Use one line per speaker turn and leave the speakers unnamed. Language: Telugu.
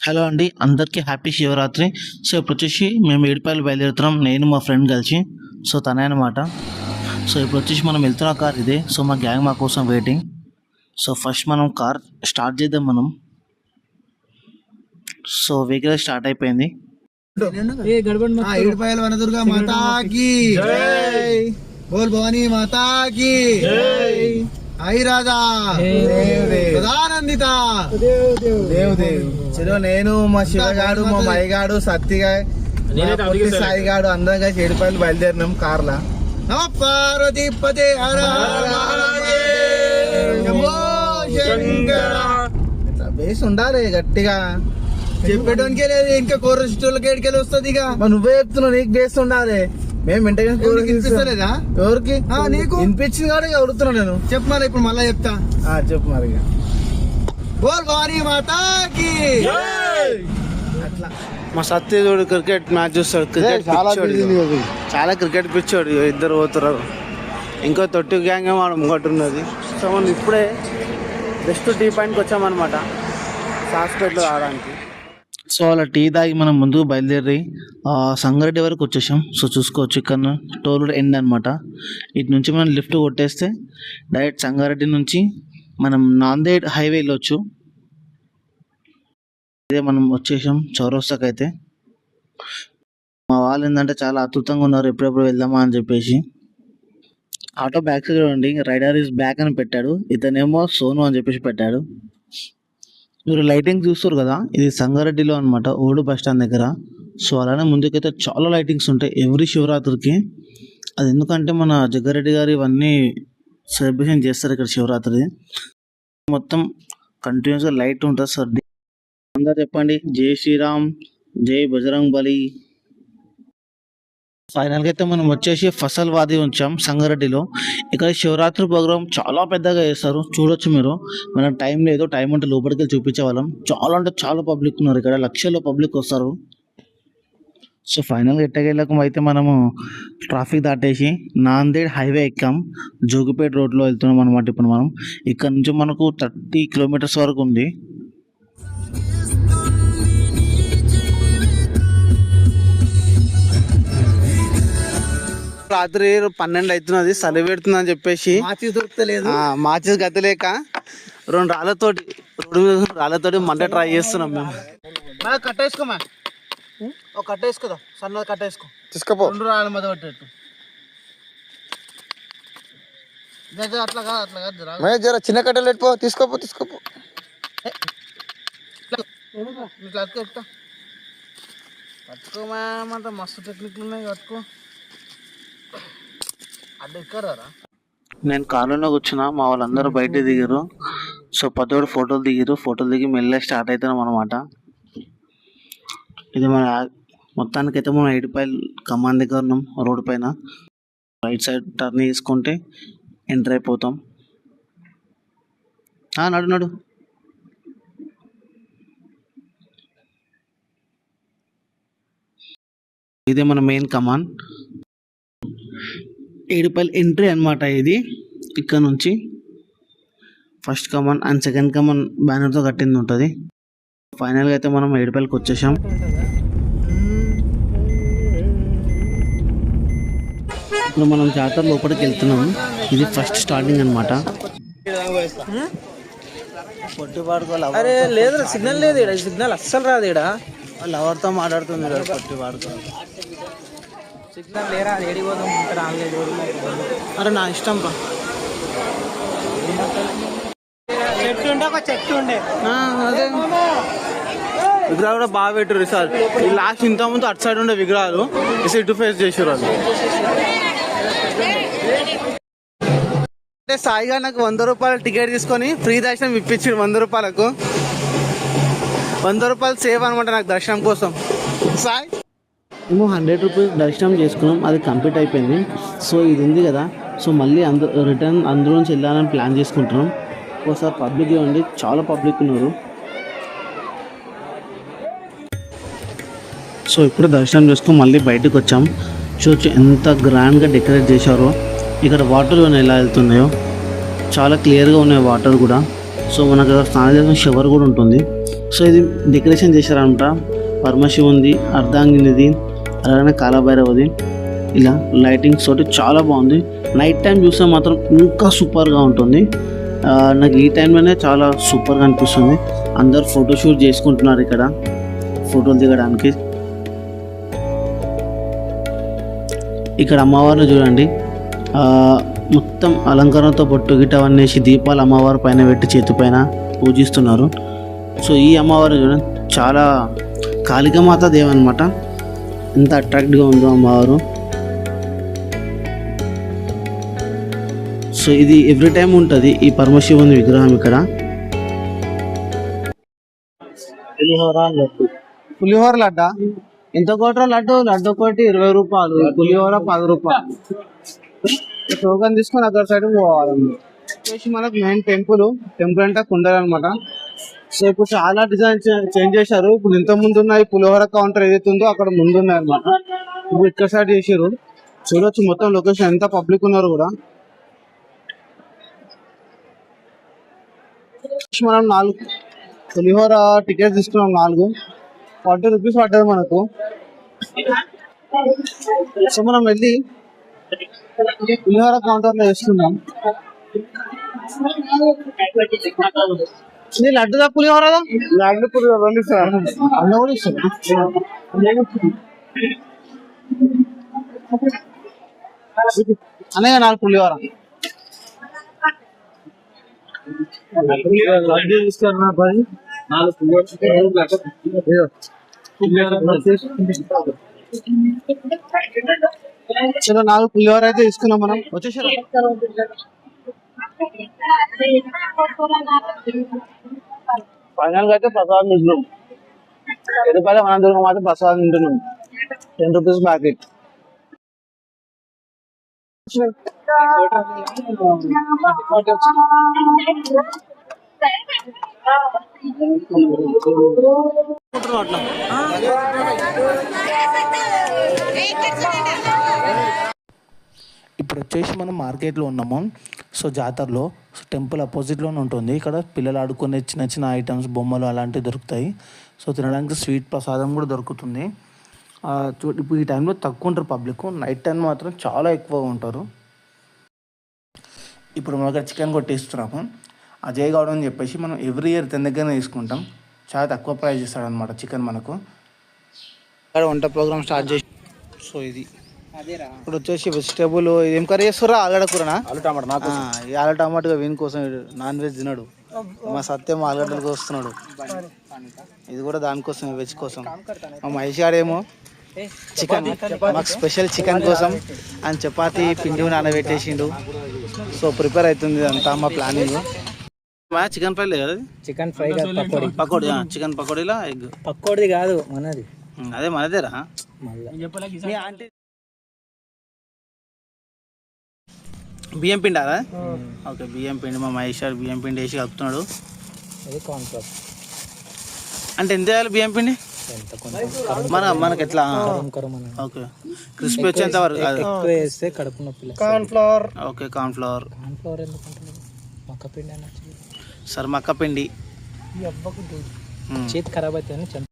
హలో అండి, అందరికీ హ్యాపీ శివరాత్రి. సో ఇప్పుడు వచ్చేసి మేము ఏడుపాయలు బయలుదేరుతున్నాం, నేను మా ఫ్రెండ్ కలిసి. సో తనే అనమాట. సో ఇప్పుడు వచ్చేసి మనం వెళ్తున్న కార్ ఇదే. సో మా గ్యాంగ్ మా కోసం వెయిటింగ్. సో ఫస్ట్ మనం కార్ స్టార్ట్ చేద్దాం మనం. సో వెహికల్ స్టార్ట్ అయిపోయింది.
ఏడుపాయల వనదుర్గా మాతాకి బోల్ భవానీ మాతాకి ఐ రాధా సదానందిత చలో నేను మా శివగాడు మా మైగాడు సత్తిగా సాయిగాడు అందరం కలిసి ఏడుపాయలు బయలుదేరినాం కార్లా. పార్వతీపతి బేస్ ఉండాలి గట్టిగా, చెప్పేటోనికే లేదు ఇంకా కోరస్టోళ్ళకి ఏడికెళ్ళి వస్తుంది. ఇక నువ్వే చెప్తున్నావు నీకు బేస్ ఉండాలి. మేము వినిపిస్తలేదా ఎవరికి? నీకు వినిపించింది కాబట్టి అడుగుతున్నా నేను. చెప్పు మరి ఇప్పుడు మళ్ళా చెప్తా. చెప్పు మరి. బోల్ భారీ మాతాకి. అట్లా
మా సత్యజోడు క్రికెట్ మ్యాచ్ చూస్తాడు. క్రికెట్ చాలా క్రికెట్ పిచ్చోడు. ఇద్దరు పోతున్నారు. ఇంకో తొట్టి గ్యాంగ్ ముంగట్టున్నది. సో మనం ఇప్పుడే జస్ట్ టీ పాయింట్కి వచ్చామన్నమాట, సాస్పేట్లో రావడానికి. సో అలా టీ తాగి మనం ముందుకు బయలుదేరి సంగారెడ్డి వరకు వచ్చేసాం. సో చూసుకోవచ్చు ఇక్కడ టోల్ ఎండ్ అనమాట. ఇటు నుంచి మనం లిఫ్ట్ కొట్టేస్తే డైరెక్ట్ సంగారెడ్డి నుంచి మనం నాందేడ్ హైవే వెళ్ళొచ్చు. ఇదే మనం వచ్చేసాం చౌరస్తాకి. అయితే మా వాళ్ళు ఏంటంటే చాలా అద్భుతంగా ఉన్నారు, ఎప్పుడెప్పుడు వెళ్దామా అని చెప్పేసి. ఆటో బ్యాక్ సైడ్ చూడండి, రైడర్ ఈస్ బ్యాక్ అని పెట్టాడు, ఇతనేమో సోను అని చెప్పేసి పెట్టాడు. మీరు లైటింగ్ చూస్తారు కదా, ఇది సంగారెడ్డిలో అనమాట, ఓల్డ్ బస్ స్టాండ్ దగ్గర. సో అలానే ముందుకైతే చాలా లైటింగ్స్ ఉంటాయి ఎవ్రీ శివరాత్రికి. అది ఎందుకంటే మన జగ్గారెడ్డి గారు ఇవన్నీ సెలబ్రేషన్ చేస్తారు ఇక్కడ శివరాత్రి. మొత్తం కంటిన్యూస్గా లైట్ ఉంటుంది సార్. అందరు చెప్పండి జై శ్రీరామ్, జై బజరంగ్ బలి. ఫైనల్గా అయితే మనం వచ్చేసి ఫసల్వాది ఉంచాం సంగారెడ్డిలో. ఇక్కడ శివరాత్రి ప్రోగ్రామ్ చాలా పెద్దగా చేస్తారు, చూడొచ్చు మీరు. మనకు టైం లేదు, టైం ఉంటే లోపలికి వెళ్ళి చూపించే వాళ్ళం. చాలా అంటే చాలా పబ్లిక్ ఉన్నారు ఇక్కడ, లక్షల్లో పబ్లిక్ వస్తారు. సో ఫైనల్గా ఎట్టగెళ్ళకం అయితే మనము ట్రాఫిక్ దాటేసి నాందేడ్ హైవే ఎక్కాం. జోగిపేట రోడ్లో వెళ్తున్నాం అనమాట. ఇప్పుడు మనం ఇక్కడ నుంచి మనకు 30 కిలోమీటర్స్ వరకు ఉంది. రాత్రి 12 అవుతున్నది, చలి పెడుతుందని చెప్పేసి
మాచి దొరకలేదు.
మాచి గతలేక రెండు రాళ్ళతోటి రోడ్డు మీద రాళ్ళతోటి మంట ట్రై చేస్తున్నాం మేము. కట్టేసుకోమా, ఒక కట్టేసుకోదా, సన్నది కట్టేసుకో,
తీసుకోపో.
రెండు రాళ్ళ మీద పట్టేట్టు. అట్లా కాదు, అట్లా కాదు,
జర చిన్న కట్టెలు పెట్టుకో. తీసుకోపో
ఇట్లా అతుకో. కట్టుకోమా, మస్తు టెక్నిక్లు ఉన్నాయి, కట్టుకో. నేను కారులో కూర్చున్నా, మా వాళ్ళందరూ బయట దిగారు. సో పదోడు ఫోటోలు దిగి మెల్లగా స్టార్ట్ అవుతున్నాం అనమాట. ఇది మన మొత్తానికైతే మనం ఏడుపాయలు కమాన్ దగ్గర ఉన్నాం, రోడ్డు పైన. రైట్ సైడ్ టర్న్ చేసుకుంటే ఎంటర్ అయిపోతాం. నడు. ఇదే మన మెయిన్ కమాన్, ఏడుపాయలు ఎంట్రీ అనమాట. ఇది ఇక్కడ నుంచి first come on and second come on బ్యానర్తో కట్టింది ఉంటుంది. ఫైనల్గా అయితే మనం ఏడుపాయలకి వచ్చేసాం. ఇప్పుడు మనం జాతర లోపలికి వెళ్తున్నాం. ఇది ఫస్ట్ స్టార్టింగ్ అనమాట.
అరే లేదు, సిగ్నల్ లేదు ఇక్కడ, సిగ్నల్ అస్సలు రాదు ఇక్కడ.
వాళ్ళు ఎవరితో మాట్లాడుతుంది పొట్టి వాడుకో.
సిగ్నల్ లేరా, ఏడిపోదాం.
అరే నా ఇష్టం రా.
చెట్టు ఉండే
అదే విగ్రహాలు కూడా బాగా పెట్టారు సార్. ఈ లాస్ట్ ఇంత ముందు అటు సైడ్ ఉండే విగ్రహాలు ఇటు ఫేస్ చేసారు వాళ్ళు. అంటే సాయిగా నాకు 100 రూపాయల టికెట్ తీసుకొని ఫ్రీ దర్శనం ఇప్పించాడు. 100 రూపాయలకు 100 రూపాయలు సేవ్ అనమాట నాకు దర్శనం కోసం. సాయి మేము 100 రూపీస్ దర్శనం చేసుకున్నాం, అది కంప్లీట్ అయిపోయింది. సో ఇది ఉంది కదా, సో మళ్ళీ రిటర్న్ అందులో నుంచి వెళ్ళాలని ప్లాన్ చేసుకుంటున్నాం. ఒకసారి పబ్లిక్ ఇవ్వండి, చాలా పబ్లిక్ ఉన్నారు. సో ఇప్పుడు దర్శనం చేసుకుని మళ్ళీ బయటకు వచ్చాం. చూసి ఎంత గ్రాండ్గా డెకరేట్ చేశారో. ఇక్కడ వాటర్ ఎలా వెళ్తున్నాయో చాలా క్లియర్గా ఉన్నాయి వాటర్ కూడా. సో మనకు స్నానం చేసిన షవర్ కూడా ఉంటుంది. సో ఇది డెకరేషన్ చేశారంట. పరమశివుంది, అర్ధాంగినిది, అలానే కాలభైరవది. ఇలా లైటింగ్స్ తోటి చాలా బాగుంది. నైట్ టైం చూస్తే మాత్రం ఇంకా సూపర్గా ఉంటుంది. నాకు ఈ టైంలోనే చాలా సూపర్గా అనిపిస్తుంది. అందరు ఫోటోషూట్ చేసుకుంటున్నారు ఇక్కడ ఫోటోలు దిగడానికి. ఇక్కడ అమ్మవారిని చూడండి, మొత్తం అలంకరణతో బొట్టు గిట్ట అవన్నీ వేసి దీపాలు అమ్మవారి పైన పెట్టి చేతి పైన పూజిస్తున్నారు. సో ఈ అమ్మవారు చూడండి, చాలా కాళికామాత దేవి అనమాట. ఎంత అట్రాక్ట్గా ఉందో అమ్మవారు. సో ఇది ఎవ్రీ టైం ఉంటుంది ఈ పరమశివుని విగ్రహం ఇక్కడ. పులిహోర లడ్డా ఎంత కోట్ర లడ్డు? లడ్డు ఒకటి 20 రూపాయలు, పులిహోర 10 రూపాయలు. టోకన్ తీసుకొని అక్కడ సైడ్ పోవాలి. వచ్చేసి మనకు మెయిన్ టెంపుల్ అంటే కుండలు అనమాట. సో ఇప్పుడు చాలా డిజైన్ చేంజ్ చేశారు. ఇప్పుడు ఇంత ముందు ఉన్న ఈ పులిహోర కౌంటర్ ఏదైతే ఉందో అక్కడ ముందు ఉన్నాయి అనమాట. ఇప్పుడు ఇక్కడ సైడ్ చేసారు. చూడొచ్చు మొత్తం లొకేషన్ ఎంత పబ్లిక్ ఉన్నారు కూడా. మనం 4 పులిహోర టికెట్స్ తీసుకున్నాం. 4 40 రూపీస్ పడ్డది మనకు. సో మనం వెళ్ళి పులిహోర కౌంటర్ లో వేసుకున్నాం. లడ్డుదా పులిహోరదా? లడ్డు పులిహోర అన్న కూడా ఇస్తున్నా. అన్నయ్య 4 పులిహోర. లడ్డు తీసుకున్నా 4 పులిహోర. చలో 4 పులిహోర అయితే తీసుకున్నాం మనం. వచ్చేసారు. ఫైనల్ గా అయితే ప్రసాదం తింటున్నాం. ఎదుపల్లి అనంతదుర్గం మాత్రం ప్రసాదం తింటున్నాం. 10 రూపీస్ ప్యాకెట్.
ఇప్పుడు వచ్చేసి మనం మార్కెట్లో ఉన్నాము. సో జాతరలో టెంపుల్ అపోజిట్లోనే ఉంటుంది. ఇక్కడ పిల్లలు ఆడుకునే చిన్న చిన్న ఐటమ్స్, బొమ్మలు అలాంటివి దొరుకుతాయి. సో తినడానికి స్వీట్ ప్రసాదం కూడా దొరుకుతుంది. ఇప్పుడు ఈ టైంలో తక్కువ ఉంటారు పబ్లిక్. నైట్ టైం మాత్రం చాలా ఎక్కువగా ఉంటారు. ఇప్పుడు మనం ఇక్కడ చికెన్ కొట్టేస్తున్నాము. అజయ్ గౌడ్ అని చెప్పేసి మనం ఎవ్రీ ఇయర్ తన దగ్గరనే తీసుకుంటాం. చాలా తక్కువ ప్రైస్ ఇస్తాడనమాట చికెన్ మనకు.
ఇక్కడ వంట ప్రోగ్రామ్ స్టార్ట్ చేసి. సో ఇది ఇప్పుడు వచ్చేసి వెజిటేబుల్ ఏం కర్రీ చేస్తారా? ఆలుగడ్డ కూరనా? ఆలు టమాటా. వీని కోసం నాన్ వెజ్ తినడు. మా సత్యం ఆలుగడ్డలకు వస్తున్నాడు. ఇది కూడా దానికోసం, వెజ్ కోసం. మా మహేష్ గారేమో చికెన్, మాకు స్పెషల్ చికెన్ కోసం ఆయన చపాతి పిండి నానబెట్టేసిండు. సో ప్రిపేర్ అవుతుంది అంతా మా ప్లానింగ్. చికెన్ ఫ్రై లేదు కదా?
Chicken fry
pakodi. చికెన్ పకోడీలా ఎగ్?
పకోడీ కాదు, మనది.
అదే మనదేరా. మీ ఆంటీ బియ్యం పిండి అదా? ఓకే, బియ్యం పిండి. మా మహేష్ గారు బియ్యం పిండి వేసి కలుపుతున్నాడు. అంటే ఎంత వేయాలి బియ్యం పిండి? మనకి ఎట్లా? ఓకే, క్రిస్పీ వచ్చేంత వరకు
వేస్తే కడుపు నొప్పి.
కార్న్ఫ్లవర్.
Okay, cornflour.
మక్క పిండి
సార్ మక్క పిండి
చేతి ఖరాబ్ అవుతుంది.